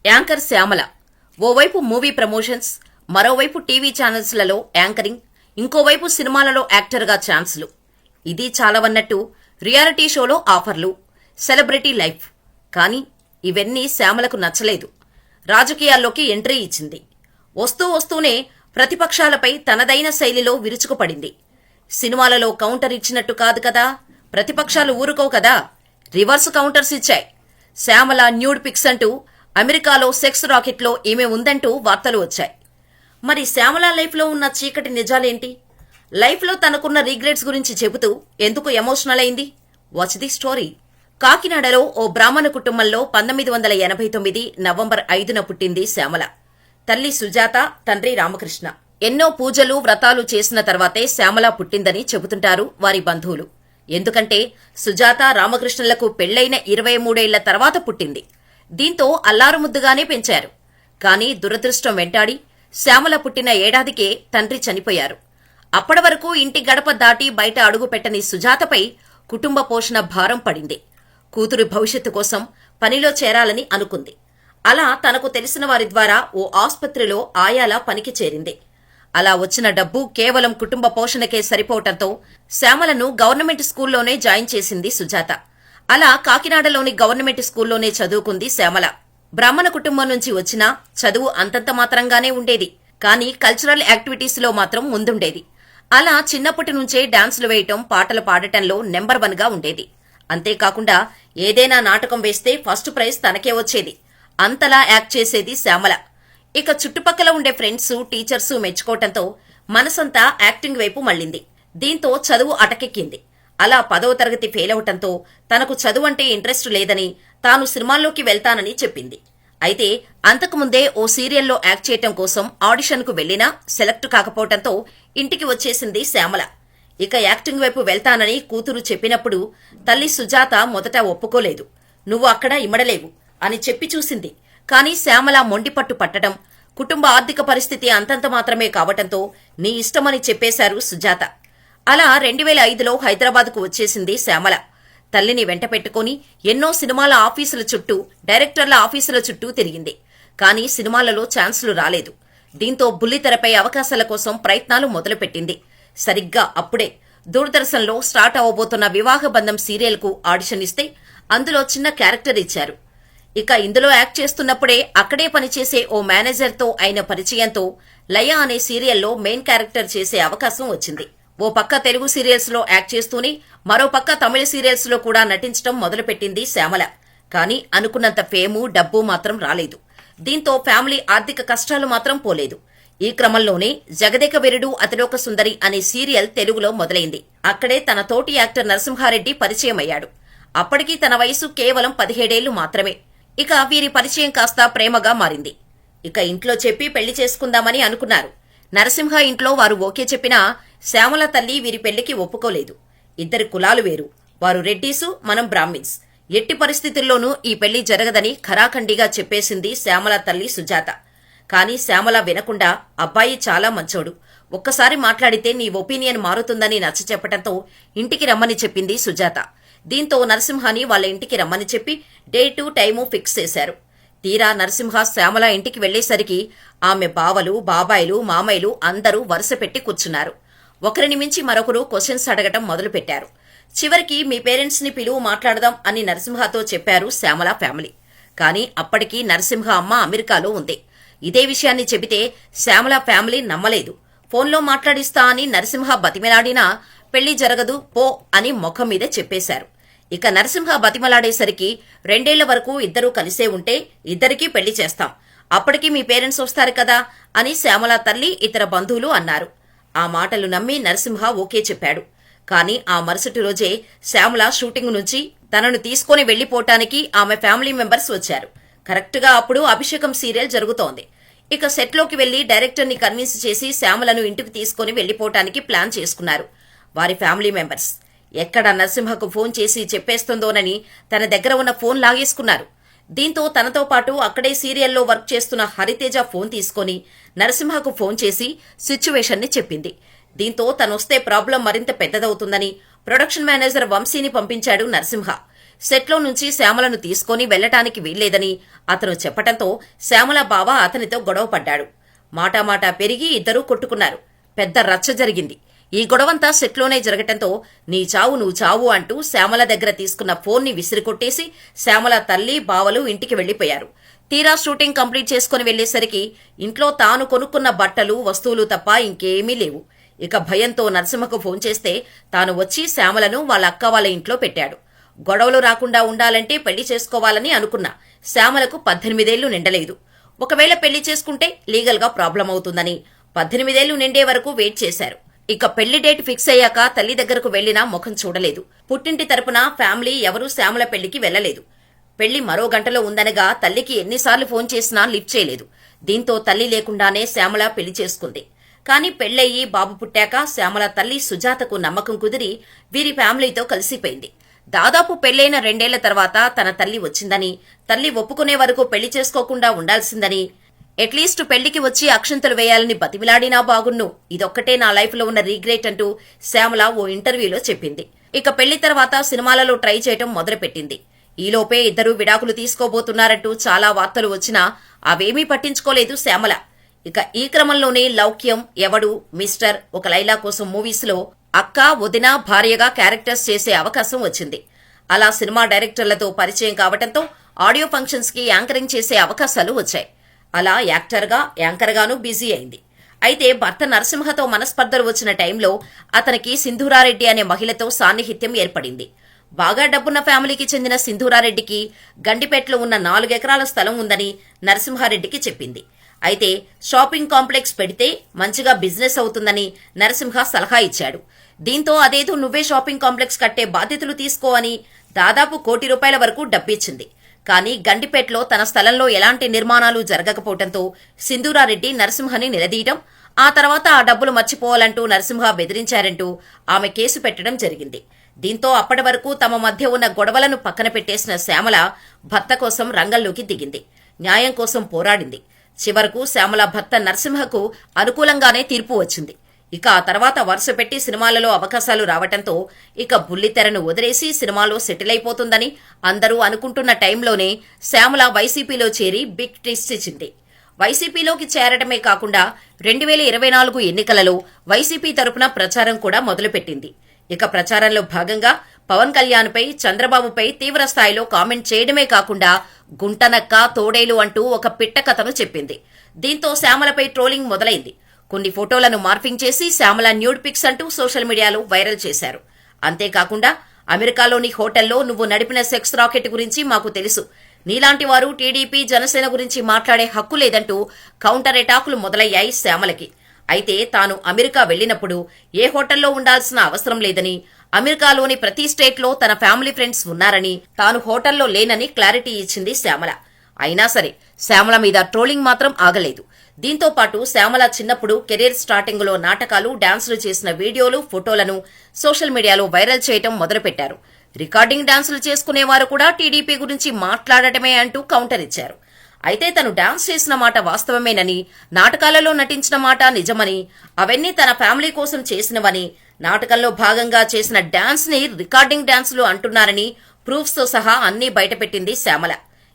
Anchor Shyamala ఓవైపు movie promotions, మరోవైపు TV ఛానల్స్లలో anchoring, ఇంకోవైపు సినిమాలలో యాక్టర్గా ఛాన్స్లు. ఇది చాలవన్నట్టు రియాలిటీ షోలో ఆఫర్లు, సెలబ్రిటీ లైఫ్. కానీ ఇవన్నీ శ్యామలకు నచ్చలేదు. రాజకీయాల్లోకి ఎంట్రీ ఇచ్చింది. వస్తూనే ప్రతిపక్షాలపై తనదైన శైలిలో విరుచుకుపడింది. సినిమాలలో కౌంటర్ ఇచ్చినట్టు కాదు కదా, ప్రతిపక్షాలు ఊరుకో కదా, రివర్స్ కౌంటర్స్ ఇచ్చాయి. శ్యామల న్యూడ్ పిక్స్ అంటూ అమెరికాలో సెక్స్ రాకెట్లో ఈమె ఉందంటూ వార్తలు వచ్చాయి. మరి శ్యామల లైఫ్లో ఉన్న చీకటి నిజాలేంటి? లైఫ్లో తనకున్న రిగ్రెట్స్ గురించి చెబుతూ ఎందుకు ఎమోషనల్ అయింది? Watch the story. కాకినాడలో ఓ బ్రాహ్మణ కుటుంబంలో 1989 నవంబర్ 5న పుట్టింది శ్యామల. తల్లి సుజాత, తండ్రి రామకృష్ణ. ఎన్నో పూజలు, వ్రతాలు చేసిన తర్వాతే శ్యామల పుట్టిందని చెబుతుంటారు వారి బంధువులు. ఎందుకంటే సుజాత, రామకృష్ణలకు పెళ్లైన 23 ఏళ్ల తర్వాత పుట్టింది. దీంతో అల్లారుముద్దుగానే పెంచారు. కానీ దురదృష్టం వెంటాడి శ్యామల పుట్టిన ఏడాదికే తండ్రి చనిపోయారు. అప్పటి వరకు ఇంటి గడప దాటి బయట అడుగు పెట్టని సుజాతపై కుటుంబ పోషణ భారం పడింది. కూతురు భవిష్యత్తు కోసం పనిలో చేరాలని అనుకుంది. అలా తనకు తెలిసిన వారి ద్వారా ఓ ఆస్పత్రిలో ఆయాలా పనికి చేరింది. అలా వచ్చిన డబ్బు కేవలం కుటుంబ పోషణకే సరిపోవటంతో శ్యామలను గవర్నమెంట్ స్కూల్లోనే జాయిన్ చేసింది సుజాత. అలా కాకినాడలోని గవర్నమెంట్ స్కూల్లోనే చదువుకుంది శ్యామల. బ్రాహ్మణ కుటుంబం నుంచి వచ్చినా చదువు అంతంత మాత్రంగానే ఉండేది. కానీ కల్చరల్ యాక్టివిటీస్లో మాత్రం ముందుండేది. అలా చిన్నప్పటి నుంచే డాన్సులు వేయటం, పాటలు పాడటంలో నెంబర్ 1గా ఉండేది. అంతేకాకుండా ఏదైనా నాటకం వేస్తే ఫస్ట్ ప్రైజ్ తనకే వచ్చేది. అంతలా యాక్ట్ చేసేది శ్యామల. ఇక చుట్టుపక్కల ఉండే ఫ్రెండ్స్, టీచర్స్ మెచ్చుకోవటంతో మనసంతా యాక్టింగ్ వైపు మళ్లింది. దీంతో చదువు అటకెక్కింది. అలా 10వ తరగతి ఫెయిల్ అవటంతో తనకు చదువంటే ఇంట్రెస్ట్ లేదని, తాను సినిమాల్లోకి వెళ్తానని చెప్పింది. అయితే అంతకుముందే ఓ సీరియల్లో యాక్ట్ చేయటం కోసం ఆడిషన్కు వెళ్లినా సెలెక్ట్ కాకపోవటంతో ఇంటికి వచ్చేసింది శ్యామల. ఇక యాక్టింగ్ వైపు వెళ్తానని కూతురు చెప్పినప్పుడు తల్లి సుజాత మొదట ఒప్పుకోలేదు. నువ్వు అక్కడ ఇమ్మడలేవు అని చెప్పి చూసింది. కానీ శ్యామల మొండిపట్టు పట్టడం, కుటుంబ ఆర్థిక పరిస్థితి అంతంత మాత్రమే కావటంతో నీ ఇష్టమని చెప్పేశారు సుజాత. అలా 2005లో హైదరాబాద్కు వచ్చేసింది శ్యామల. తల్లిని వెంట పెట్టుకుని ఎన్నో సినిమాల ఆఫీసుల చుట్టూ, డైరెక్టర్ల ఆఫీసుల చుట్టూ తిరిగింది. కానీ సినిమాలలో ఛాన్సులు రాలేదు. దీంతో బుల్లితెరపై అవకాశాల కోసం ప్రయత్నాలు మొదలుపెట్టింది. సరిగ్గా అప్పుడే దూరదర్శన్లో స్టార్ట్ అవబోతున్న వివాహ బంధం సీరియల్కు ఆడిషన్ ఇస్తే అందులో చిన్న క్యారెక్టర్ ఇచ్చారు. ఇక ఇందులో యాక్ట్ చేస్తున్నప్పుడే అక్కడే పనిచేసే ఓ మేనేజర్తో అయిన పరిచయంతో లయ అనే సీరియల్లో మెయిన్ క్యారెక్టర్ చేసే అవకాశం వచ్చింది. ఓ పక్క తెలుగు సీరియల్స్ లో యాక్ట్ చేస్తూనే మరో పక్క తమిళ సీరియల్స్ లో కూడా నటించడం మొదలుపెట్టింది శ్యామల. కానీ అనుకున్నంత ఫేము, డబ్బు మాత్రం రాలేదు. దీంతో ఫ్యామిలీ ఆర్థిక కష్టాలు మాత్రం పోలేదు. ఈ క్రమంలోనే జగదేక వీరుడు అతిలోక సుందరి అనే సీరియల్ తెలుగులో మొదలైంది. అక్కడే తన తోటి యాక్టర్ నరసింహారెడ్డి పరిచయం అయ్యాడు. అప్పటికి తన వయసు కేవలం 17 ఏళ్లు మాత్రమే. ఇక వీరి పరిచయం కాస్త ప్రేమగా మారింది. ఇక ఇంట్లో చెప్పి పెళ్లి చేసుకుందామని అనుకున్నారు. నరసింహ ఇంట్లో వారు ఓకే చెప్పినా శ్యామల తల్లి వీరి పెళ్లికి ఒప్పుకోలేదు. ఇద్దరి కులాలు వేరు. వారు రెడ్డీసు, మనం బ్రాహ్మిన్స్. ఎట్టి పరిస్థితుల్లోనూ ఈ పెళ్లి జరగదని ఖరాఖండిగా చెప్పేసింది శ్యామల తల్లి సుజాత. కానీ శ్యామల వినకుండా అబ్బాయి చాలా మంచోడు, ఒక్కసారి మాట్లాడితే నీ ఒపీనియన్ మారుతుందని నచ్చచెప్పటంతో ఇంటికి రమ్మని చెప్పింది సుజాత. దీంతో నరసింహాని వాళ్ళ ఇంటికి రమ్మని చెప్పి డేటు, టైము ఫిక్స్ చేశారు. తీరా నరసింహ శ్యామల ఇంటికి వెళ్లేసరికి ఆమె బావలు, బాబాయిలు, మామయ్యలు అందరూ వరుస పెట్టి కూర్చున్నారు. ఒకరిని మించి మరొకరు క్వశ్చన్స్ అడగటం మొదలుపెట్టారు. చివరికి మీ పేరెంట్స్ ని పిలువు, మాట్లాడదాం అని నరసింహతో చెప్పారు శ్యామల ఫ్యామిలీ. కానీ అప్పటికి నరసింహ అమ్మ అమెరికాలో ఉంది. ఇదే విషయాన్ని చెబితే శ్యామల ఫ్యామిలీ నమ్మలేదు. ఫోన్లో మాట్లాడిస్తా అని నరసింహ బతిమలాడినా పెళ్లి జరగదు పో అని ముఖం మీద చెప్పేశారు. ఇక నరసింహ బతిమలాడేసరికి 2 ఏళ్ల వరకు ఇద్దరూ కలిసే ఉంటే ఇద్దరికీ పెళ్లి చేస్తాం, అప్పటికి మీ పేరెంట్స్ వస్తారు కదా అని శ్యామల తల్లి, ఇతర బంధువులు అన్నారు. ఆ మాటలు నమ్మి నరసింహ ఓకే చెప్పాడు. కానీ ఆ మరుసటి రోజే శ్యామల షూటింగ్ నుంచి తనను తీసుకుని వెళ్లిపోవటానికి ఆమె ఫ్యామిలీ మెంబర్స్ వచ్చారు. కరెక్ట్గా అప్పుడు అభిషేకం సీరియల్ జరుగుతోంది. ఇక సెట్లోకి వెళ్లి డైరెక్టర్ని కన్విన్స్ చేసి శ్యామలను ఇంటికి తీసుకుని వెళ్లిపోవటానికి ప్లాన్ చేసుకున్నారు వారి ఫ్యామిలీ మెంబర్స్. ఎక్కడ నరసింహకు ఫోన్ చేసి చెప్పేస్తుందోనని తన దగ్గర ఉన్న ఫోన్ లాగేసుకున్నారు. దీంతో తనతో పాటు అక్కడే సీరియల్లో వర్క్ చేస్తున్న హరితేజ ఫోన్ తీసుకుని నరసింహకు ఫోన్ చేసి సిచ్యువేషన్ ని చెప్పింది. దీంతో తనొస్తే ప్రాబ్లం మరింత పెద్దదవుతుందని ప్రొడక్షన్ మేనేజర్ వంశీని పంపించాడు నరసింహ. సెట్లో నుంచి శ్యామలను తీసుకొని వెళ్లటానికి వీల్లేదని అతను చెప్పటంతో శ్యామల బావ అతనితో గొడవ పడ్డాడు. మాటామాటా పెరిగి ఇద్దరూ కొట్టుకున్నారు. పెద్ద రచ్చ జరిగింది. ఈ గొడవంతా సెట్లోనే జరగటంతో నీ చావు నువ్వు చావు అంటూ శ్యామల దగ్గర తీసుకున్న ఫోన్ని విసిరికొట్టేసి శ్యామల తల్లి బావలు ఇంటికి వెళ్లిపోయారు. తీరా షూటింగ్ కంప్లీట్ చేసుకుని వెళ్లేసరికి ఇంట్లో తాను కొనుక్కున్న బట్టలు వస్తువులు తప్ప ఇంకేమీ లేవు. ఇక భయంతో నరసింహకు ఫోన్ చేస్తే తాను వచ్చి శ్యామలను వాళ్ళ అక్క వాళ్ళ ఇంట్లో పెట్టాడు. గొడవలు రాకుండా ఉండాలంటే పెళ్లి చేసుకోవాలని అనుకున్నా. శ్యామలకు 18 ఏళ్లు నిండలేదు. ఒకవేళ పెళ్లి చేసుకుంటే లీగల్ గా ప్రాబ్లం అవుతుందని 18 ఏళ్లు నిండే వరకు వెయిట్ చేశారు. ఇక పెళ్లి డేట్ ఫిక్స్ అయ్యాక తల్లి దగ్గరకు వెళ్లినా ముఖం చూడలేదు. పుట్టింటి తరపున ఫ్యామిలీ ఎవరూ శ్యామల పెళ్లికి వెళ్లలేదు. పెళ్లి మరో గంటలో ఉందనగా తల్లికి ఎన్నిసార్లు ఫోన్ చేసినా లిఫ్ట్ చేయలేదు. దీంతో తల్లి లేకుండానే శ్యామల పెళ్లి చేసుకుంది. కానీ పెళ్లయ్యి బాబు పుట్టాక శ్యామల తల్లి సుజాతకు నమ్మకం కుదిరి వీరి ఫ్యామిలీతో కలిసిపోయింది. దాదాపు పెళ్లైన 2 ఏళ్ల తర్వాత తన తల్లి వచ్చిందని, తల్లి ఒప్పుకునే వరకు పెళ్లి చేసుకోకుండా ఉండాల్సిందని, అట్లీస్ట్ పెళ్లికి వచ్చి అక్షంతలు వేయాలని బతిమిలాడినా బాగున్ను, ఇదొక్కటే నా లైఫ్ లో ఉన్న రీగ్రెట్ అంటూ శ్యామల ఓ ఇంటర్వ్యూలో చెప్పింది. ఇక పెళ్లి తర్వాత సినిమాలలో ట్రై చేయటం మొదలుపెట్టింది. ఈలోపే ఇద్దరూ విడాకులు తీసుకోబోతున్నారంటూ చాలా వార్తలు వచ్చినా అవేమీ పట్టించుకోలేదు శ్యామల. ఇక ఈ క్రమంలోనే లౌక్యం, ఎవడు, మిస్టర్, ఒక లైలా కోసం మూవీస్ లో అక్క, వదిన, భార్యగా క్యారెక్టర్స్ చేసే అవకాశం వచ్చింది. అలా సినిమా డైరెక్టర్లతో పరిచయం కావటంతో ఆడియో ఫంక్షన్స్ కి యాంకరింగ్ చేసే అవకాశాలు వచ్చాయి. అలా యాంకర్ గాను బిజీ అయింది. అయితే భర్త నరసింహతో మనస్పర్ధలు వచ్చిన టైంలో అతనికి సింధూరారెడ్డి అనే మహిళతో సాన్నిహిత్యం ఏర్పడింది. బాగా డబ్బున్న ఫ్యామిలీకి చెందిన సింధూరారెడ్డికి గండిపేటలో ఉన్న 4 ఎకరాల స్థలం ఉందని నరసింహారెడ్డికి చెప్పింది. అయితే షాపింగ్ కాంప్లెక్స్ పెడితే మంచిగా బిజినెస్ అవుతుందని నరసింహ సలహా ఇచ్చాడు. దీంతో అదేదో నువ్వే షాపింగ్ కాంప్లెక్స్ కట్టే బాధ్యతలు తీసుకో అని దాదాపు ₹1 కోటి వరకు డబ్బిచ్చింది. కానీ గండిపేటలో తన స్థలంలో ఎలాంటి నిర్మాణాలు జరగకపోవడంతో సింధూరారెడ్డి నరసింహని నిలదీయటం, ఆ తర్వాత ఆ డబ్బులు మర్చిపోవాలంటూ నరసింహ బెదిరించారంటూ ఆమె కేసు పెట్టడం జరిగింది. దీంతో అప్పటి వరకు తమ మధ్య ఉన్న గొడవలను పక్కన పెట్టేసిన శ్యామల భర్త కోసం రంగంలోకి దిగింది. న్యాయం కోసం పోరాడింది. చివరకు శ్యామల భర్త నరసింహకు అనుకూలంగానే తీర్పు వచ్చింది. ఇక ఆ తర్వాత వరుస పెట్టి సినిమాలలో అవకాశాలు రావటంతో ఇక బుల్లితెరను వదిలేసి సినిమాలో సెటిల్ అయిపోతుందని అందరూ అనుకుంటున్న టైంలోనే శ్యామల వైసీపీలో చేరి బిగ్ ట్విస్ట్ ఇచ్చింది. వైసీపీలోకి చేరడమే కాకుండా 2024 ఎన్నికలలో వైసీపీ తరపున ప్రచారం కూడా మొదలుపెట్టింది. ఇక ప్రచారంలో భాగంగా పవన్ కళ్యాణ్పై, చంద్రబాబుపై తీవ్ర స్థాయిలో కామెంట్ చేయడమే కాకుండా గుంటనక్క, తోడేలు అంటూ ఒక పిట్ట కథను చెప్పింది. దీంతో శ్యామలపై ట్రోలింగ్ మొదలైంది. కొన్ని ఫోటోలను మార్ఫింగ్ చేసి శ్యామల న్యూడ్ పిక్స్ అంటూ సోషల్ మీడియాలో వైరల్ చేశారు. అంతేకాకుండా అమెరికాలోని హోటల్లో నువ్వు నడిపిన సెక్స్ రాకెట్ గురించి మాకు తెలుసు, నీలాంటి వారు టీడీపీ, జనసేన గురించి మాట్లాడే హక్కు లేదంటూ కౌంటర్ అటాకులు మొదలయ్యాయి శ్యామలకి. అయితే తాను అమెరికా వెళ్లినప్పుడు ఏ హోటల్లో ఉండాల్సిన అవసరం లేదని, అమెరికాలోని ప్రతి స్టేట్లో తన ఫ్యామిలీ ఫ్రెండ్స్ ఉన్నారని, తాను హోటల్లో లేనని క్లారిటీ ఇచ్చింది శ్యామల. అయినా సరే శ్యామల మీద ట్రోలింగ్ మాత్రం ఆగలేదు. దీంతో పాటు శ్యామల చిన్నప్పుడు కెరీర్ స్టార్టింగ్ లో నాటకాలు, డాన్సులు చేసిన వీడియోలు, ఫోటోలను సోషల్ మీడియాలో వైరల్ చేయటం మొదలుపెట్టారు. రికార్డింగ్ డాన్సులు చేసుకునేవారు కూడా టీడీపీ గురించి మాట్లాడటమే అంటూ కౌంటర్ ఇచ్చారు. అయితే తను డాన్స్ చేసిన మాట వాస్తవమేనని, నాటకాలలో నటించిన మాట నిజమని, అవన్నీ తన ఫ్యామిలీ కోసం చేసినవని, నాటకంలో భాగంగా చేసిన డాన్స్ ని రికార్డింగ్ డాన్సులు అంటున్నారని ప్రూఫ్స్ తో సహా అన్నీ బయటపెట్టింది శ్యామల.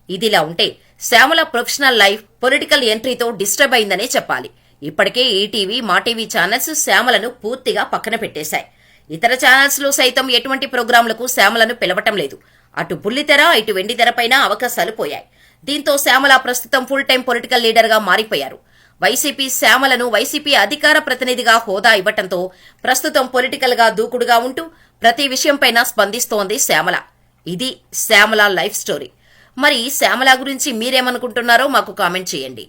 ఇదిలా ఉంటే శ్యామల ప్రొఫెషనల్ లైఫ్ పొలిటికల్ ఎంట్రీతో డిస్టర్బ్ అయిందనే చెప్పాలి. ఇప్పటికే ఈటీవీ, మా టీవీ ఛానల్స్ శ్యామలను పూర్తిగా పక్కన పెట్టేశాయి. ఇతర ఛానల్స్ లో సైతం ఎటువంటి ప్రోగ్రాంలకు శ్యామలను పిలవటం లేదు. అటు బుల్లితెర, ఇటు వెండితెరపైన అవకాశాలు పోయాయి. దీంతో శ్యామల ప్రస్తుతం ఫుల్ టైం పొలిటికల్ లీడర్ గా మారిపోయారు. వైసీపీ శ్యామలను వైసీపీ అధికార ప్రతినిధిగా హోదా ఇవ్వటంతో ప్రస్తుతం పొలిటికల్ గా దూకుడుగా ఉంటూ ప్రతి విషయంపైన స్పందిస్తోంది శ్యామల. ఇది శ్యామల లైఫ్ స్టోరీ. మరి శ్యామల గురించి మీరేమనుకుంటున్నారో మాకు కామెంట్ చేయండి.